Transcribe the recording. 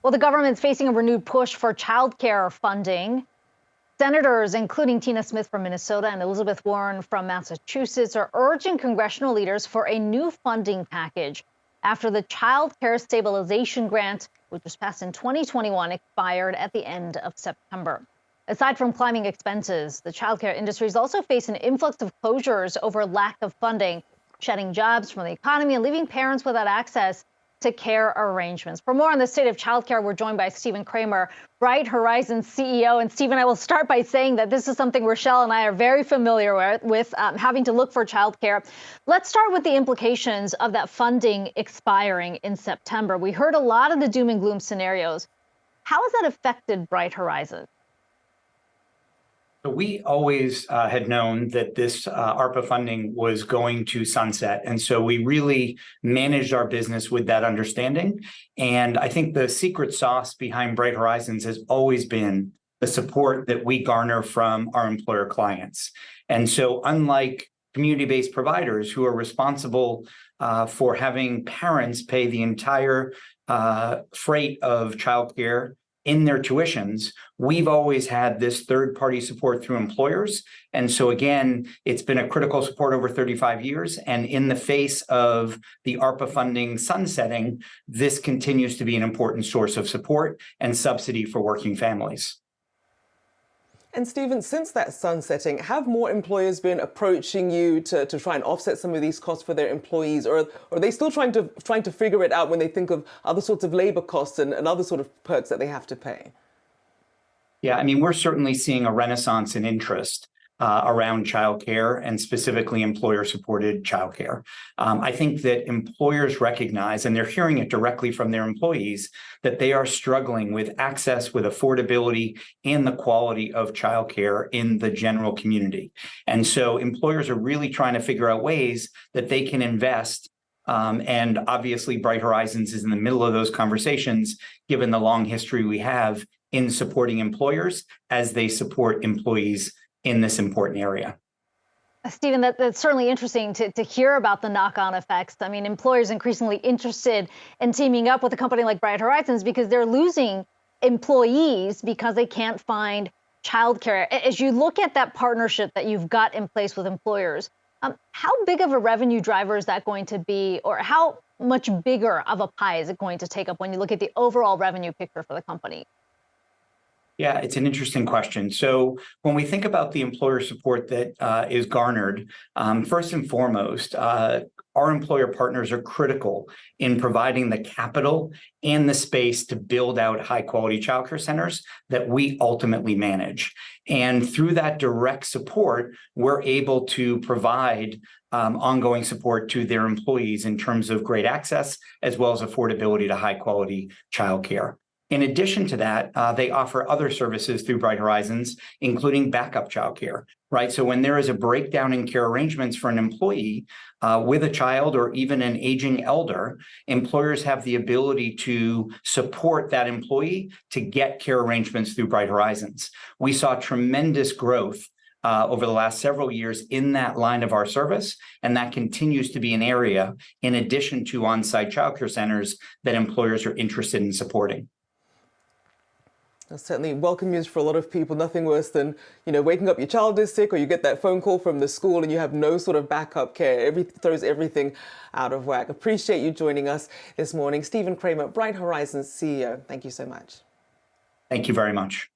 Well, the government's facing a renewed push for childcare funding. Senators, including Tina Smith from Minnesota and Elizabeth Warren from Massachusetts, are urging congressional leaders for a new funding package after the Child Care Stabilization Grant, which was passed in 2021, expired at the end of September. Aside from climbing expenses, the childcare industries also face an influx of closures over lack of funding, shedding jobs from the economy and leaving parents without access to care arrangements. For more on the state of childcare, we're joined by Stephen Kramer, Bright Horizons CEO. And Stephen, I will start by saying that this is something Rochelle and I are very familiar with having to look for childcare. Let's start with the implications of that funding expiring in September. We heard a lot of the doom and gloom scenarios. How has that affected Bright Horizons? So we always had known that this ARPA funding was going to sunset. And so we really managed our business with that understanding. And I think the secret sauce behind Bright Horizons has always been the support that we garner from our employer clients. And so unlike community-based providers who are responsible for having parents pay the entire freight of childcare in their tuitions, we've always had this third-party support through employers. And so again, it's been a critical support over 35 years. And in the face of the ARPA funding sunsetting, this continues to be an important source of support and subsidy for working families. And Stephen, since that sunsetting, have more employers been approaching you to try and offset some of these costs for their employees, or are they still trying to figure it out when they think of other sorts of labor costs and other sort of perks that they have to pay? Yeah, I mean, we're certainly seeing a renaissance in interest around childcare and specifically employer-supported childcare. I think that employers recognize, and they're hearing it directly from their employees, that they are struggling with access, with affordability, and the quality of childcare in the general community. And so employers are really trying to figure out ways that they can invest. And obviously, Bright Horizons is in the middle of those conversations, given the long history we have in supporting employers as they support employees in this important area. Stephen, that's certainly interesting to hear about the knock-on effects. I mean, employers increasingly interested in teaming up with a company like Bright Horizons because they're losing employees because they can't find childcare. As you look at that partnership that you've got in place with employers, how big of a revenue driver is that going to be, or how much bigger of a pie is it going to take up when you look at the overall revenue picture for the company? Yeah, it's an interesting question. So when we think about the employer support that is garnered, first and foremost, our employer partners are critical in providing the capital and the space to build out high-quality childcare centers that we ultimately manage. And through that direct support, we're able to provide ongoing support to their employees in terms of great access, as well as affordability to high-quality childcare. In addition to that, they offer other services through Bright Horizons, including backup childcare, right? So when there is a breakdown in care arrangements for an employee with a child or even an aging elder, employers have the ability to support that employee to get care arrangements through Bright Horizons. We saw tremendous growth over the last several years in that line of our service, and that continues to be an area, in addition to on-site childcare centers, that employers are interested in supporting. That's certainly welcome news for a lot of people. Nothing worse than, waking up, your child is sick, or you get that phone call from the school and you have no sort of backup care. Throws everything out of whack. Appreciate you joining us this morning. Stephen Kramer, Bright Horizons CEO. Thank you so much. Thank you very much.